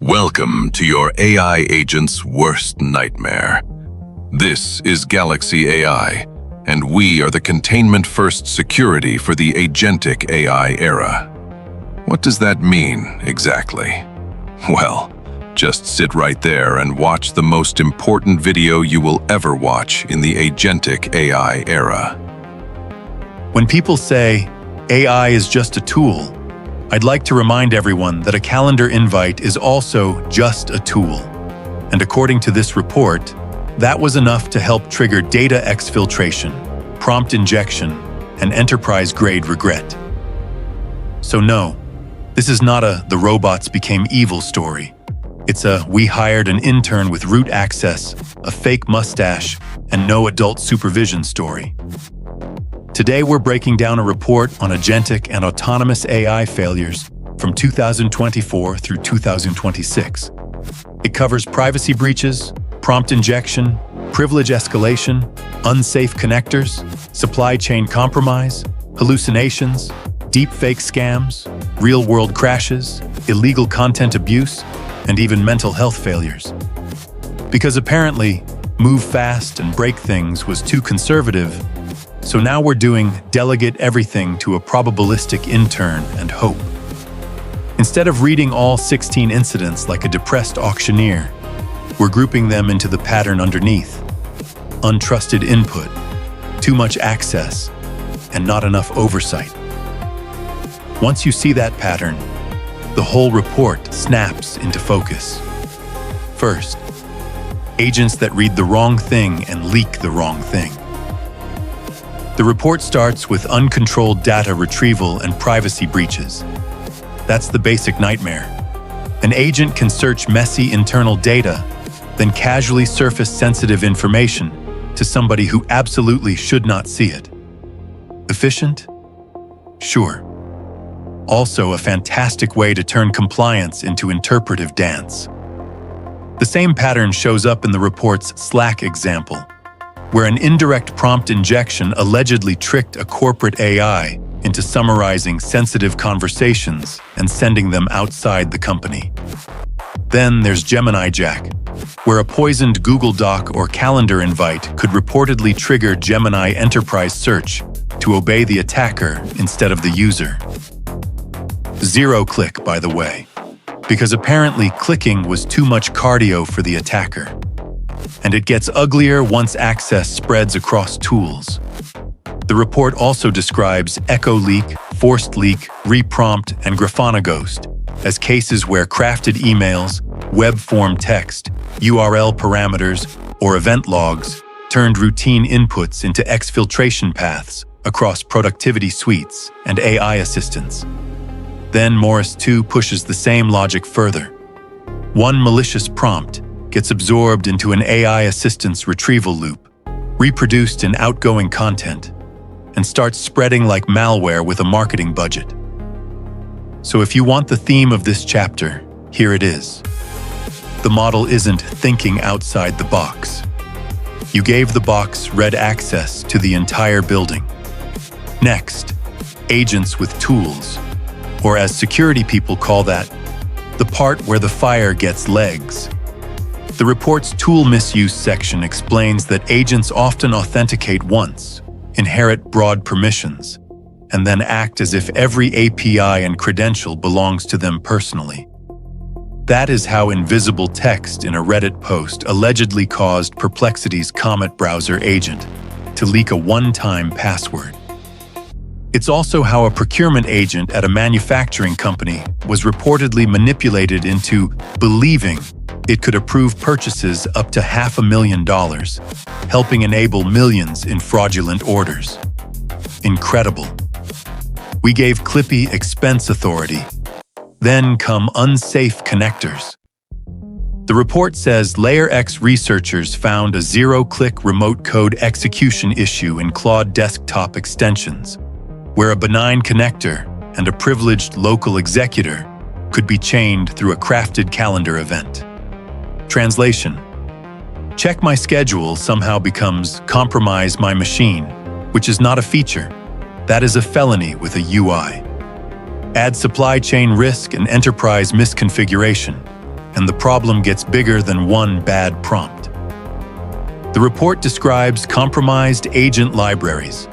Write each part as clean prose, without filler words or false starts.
Welcome to your AI agent's worst nightmare. This is Galaxy AI, and we are the Containment-First security for the Agentic AI era. What does that mean, exactly? Well, just sit right there and watch the most important video you will ever watch in the Agentic AI era. When people say, AI is just a tool, I'd like to remind everyone that a calendar invite is also just a tool. And according to this report, that was enough to help trigger data exfiltration, prompt injection, and enterprise-grade regret. So no, this is not a "the robots became evil" story. It's a "we hired an intern with root access, a fake mustache, and no adult supervision" story. Today we're breaking down a report on agentic and autonomous AI failures from 2024 through 2026. It covers privacy breaches, prompt injection, privilege escalation, unsafe connectors, supply chain compromise, hallucinations, deepfake scams, real-world crashes, illegal content abuse, and even mental health failures. Because apparently, move fast and break things was too conservative, so now we're doing delegate everything to a probabilistic intern and hope. Instead of reading all 16 incidents like a depressed auctioneer, we're grouping them into the pattern underneath: untrusted input, too much access, and not enough oversight. Once you see that pattern, the whole report snaps into focus. First, agents that read the wrong thing and leak the wrong thing. The report starts with uncontrolled data retrieval and privacy breaches. That's the basic nightmare. An agent can search messy internal data, then casually surface sensitive information to somebody who absolutely should not see it. Efficient? Sure. Also a fantastic way to turn compliance into interpretive dance. The same pattern shows up in the report's Slack example, where an indirect prompt injection allegedly tricked a corporate AI into summarizing sensitive conversations and sending them outside the company. Then there's Gemini Jack, where a poisoned Google Doc or calendar invite could reportedly trigger Gemini Enterprise Search to obey the attacker instead of the user. Zero click, by the way, because apparently clicking was too much cardio for the attacker. And it gets uglier once access spreads across tools. The report also describes echo leak, forced leak, reprompt, and Grafana ghost as cases where crafted emails, web form text, URL parameters, or event logs turned routine inputs into exfiltration paths across productivity suites and AI assistants. Then Morris 2 pushes the same logic further. One malicious prompt gets absorbed into an AI assistant's retrieval loop, reproduced in outgoing content, and starts spreading like malware with a marketing budget. So if you want the theme of this chapter, here it is. The model isn't thinking outside the box. You gave the box red access to the entire building. Next, agents with tools, or as security people call that, the part where the fire gets legs. The report's tool misuse section explains that agents often authenticate once, inherit broad permissions, and then act as if every API and credential belongs to them personally. That is how invisible text in a Reddit post allegedly caused Perplexity's Comet browser agent to leak a one-time password. It's also how a procurement agent at a manufacturing company was reportedly manipulated into believing it could approve purchases up to $500,000, helping enable millions in fraudulent orders. Incredible. We gave Clippy expense authority. Then come unsafe connectors. The report says Layer X researchers found a zero-click remote code execution issue in Claude desktop extensions, where a benign connector and a privileged local executor could be chained through a crafted calendar event. Translation: check my schedule somehow becomes compromise my machine, which is not a feature. That is a felony with a UI. Add supply chain risk and enterprise misconfiguration, and the problem gets bigger than one bad prompt. The report describes compromised agent libraries,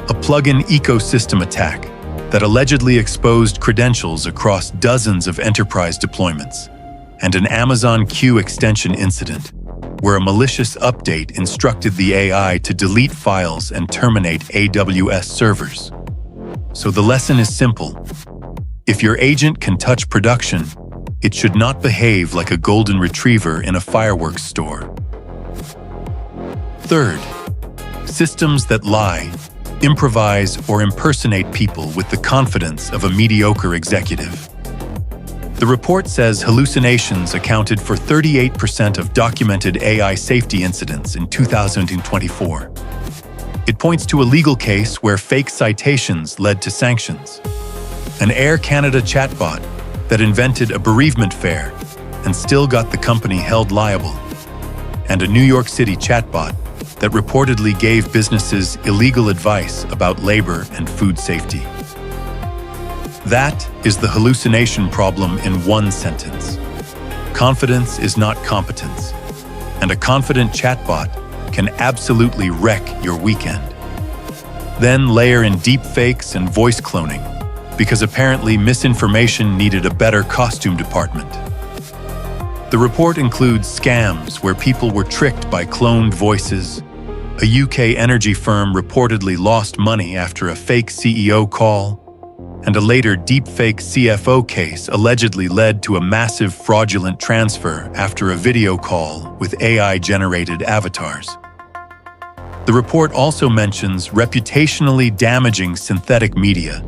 a plugin ecosystem attack that allegedly exposed credentials across dozens of enterprise deployments, and an Amazon Q extension incident where a malicious update instructed the AI to delete files and terminate AWS servers. So the lesson is simple. If your agent can touch production, it should not behave like a golden retriever in a fireworks store. Third, systems that lie, improvise, or impersonate people with the confidence of a mediocre executive. The report says hallucinations accounted for 38% of documented AI safety incidents in 2024. It points to a legal case where fake citations led to sanctions, an Air Canada chatbot that invented a bereavement fare and still got the company held liable, and a New York City chatbot that reportedly gave businesses illegal advice about labor and food safety. That is the hallucination problem in one sentence. Confidence is not competence, and a confident chatbot can absolutely wreck your weekend. Then layer in deepfakes and voice cloning, because apparently misinformation needed a better costume department. The report includes scams where people were tricked by cloned voices. A UK energy firm reportedly lost money after a fake CEO call, and a later deepfake CFO case allegedly led to a massive fraudulent transfer after a video call with AI-generated avatars. The report also mentions reputationally damaging synthetic media,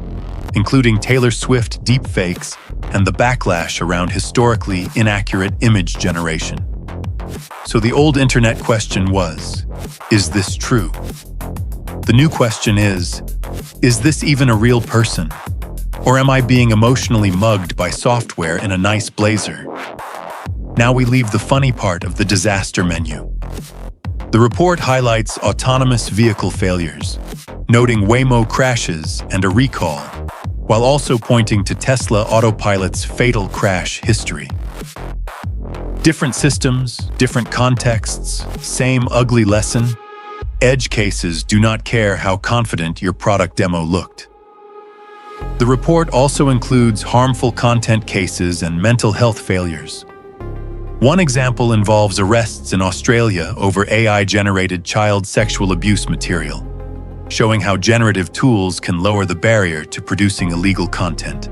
including Taylor Swift deepfakes and the backlash around historically inaccurate image generation. So the old internet question was, is this true? The new question is this even a real person? Or am I being emotionally mugged by software in a nice blazer? Now we leave the funny part of the disaster menu. The report highlights autonomous vehicle failures, noting Waymo crashes and a recall, while also pointing to Tesla Autopilot's fatal crash history. Different systems, different contexts, same ugly lesson. Edge cases do not care how confident your product demo looked. The report also includes harmful content cases and mental health failures. One example involves arrests in Australia over AI-generated child sexual abuse material, showing how generative tools can lower the barrier to producing illegal content.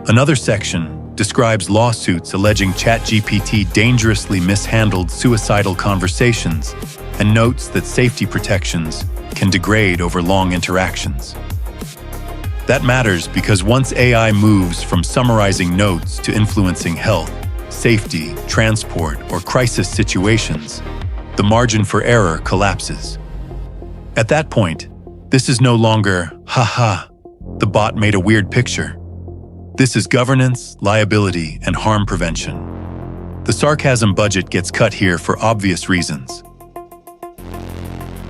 Another section describes lawsuits alleging ChatGPT dangerously mishandled suicidal conversations and notes that safety protections can degrade over long interactions. That matters because once AI moves from summarizing notes to influencing health, safety, transport, or crisis situations, the margin for error collapses. At that point, this is no longer, haha, the bot made a weird picture. This is governance, liability, and harm prevention. The sarcasm budget gets cut here for obvious reasons.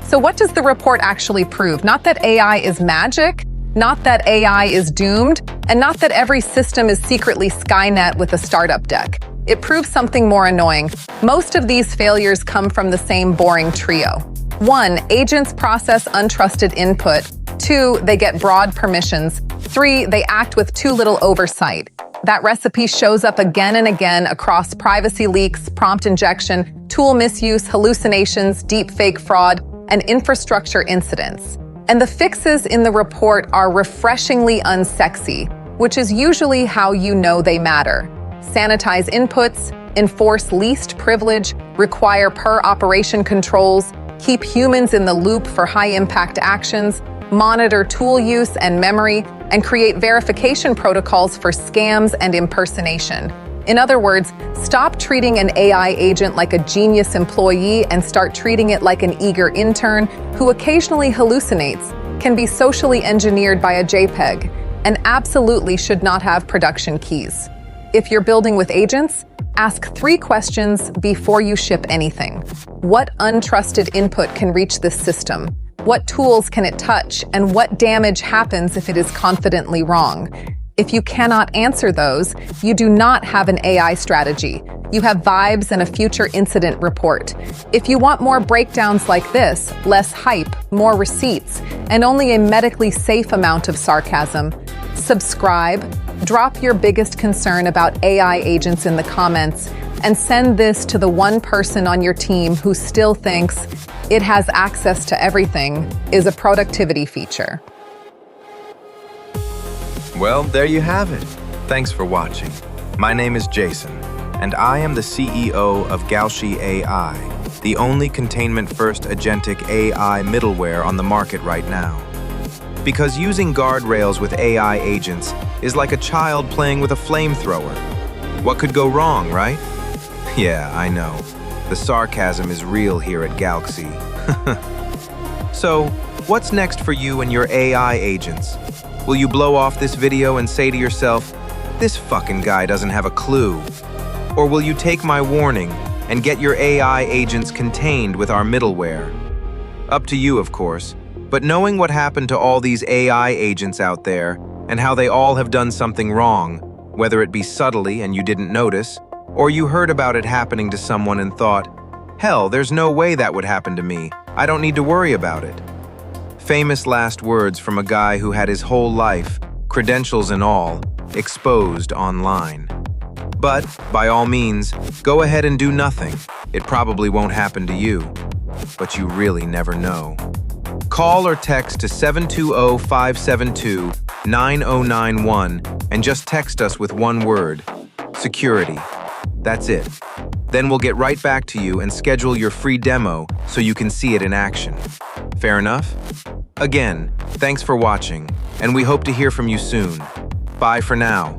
So what does the report actually prove? Not that AI is magic, not that AI is doomed, and not that every system is secretly Skynet with a startup deck. It proves something more annoying. Most of these failures come from the same boring trio. 1. Agents process untrusted input. 2. They get broad permissions. 3. They act with too little oversight. That recipe shows up again and again across privacy leaks, prompt injection, tool misuse, hallucinations, deepfake fraud, and infrastructure incidents. And the fixes in the report are refreshingly unsexy, which is usually how you know they matter. Sanitize inputs, enforce least privilege, require per-operation controls, keep humans in the loop for high-impact actions, monitor tool use and memory, and create verification protocols for scams and impersonation. In other words, stop treating an AI agent like a genius employee and start treating it like an eager intern who occasionally hallucinates, can be socially engineered by a JPEG, and absolutely should not have production keys. If you're building with agents, ask 3 questions before you ship anything. What untrusted input can reach this system? What tools can it touch? And what damage happens if it is confidently wrong? If you cannot answer those, you do not have an AI strategy. You have vibes and a future incident report. If you want more breakdowns like this, less hype, more receipts, and only a medically safe amount of sarcasm, subscribe, drop your biggest concern about AI agents in the comments, and send this to the one person on your team who still thinks it has access to everything is a productivity feature. Well, there you have it. Thanks for watching. My name is Jason, and I am the CEO of Galaxy AI, the only containment-first agentic AI middleware on the market right now. Because using guardrails with AI agents is like a child playing with a flamethrower. What could go wrong, right? Yeah, I know. The sarcasm is real here at Galaxy. So, what's next for you and your AI agents? Will you blow off this video and say to yourself, "This fucking guy doesn't have a clue"? Or will you take my warning and get your AI agents contained with our middleware? Up to you, of course, but knowing what happened to all these AI agents out there and how they all have done something wrong, whether it be subtly and you didn't notice, or you heard about it happening to someone and thought, "Hell, there's no way that would happen to me. I don't need to worry about it." Famous last words from a guy who had his whole life, credentials and all, exposed online. But, by all means, go ahead and do nothing. It probably won't happen to you. But you really never know. Call or text to 720-572-9091 and just text us with one word: security. That's it. Then we'll get right back to you and schedule your free demo so you can see it in action. Fair enough? Again, thanks for watching, and we hope to hear from you soon. Bye for now.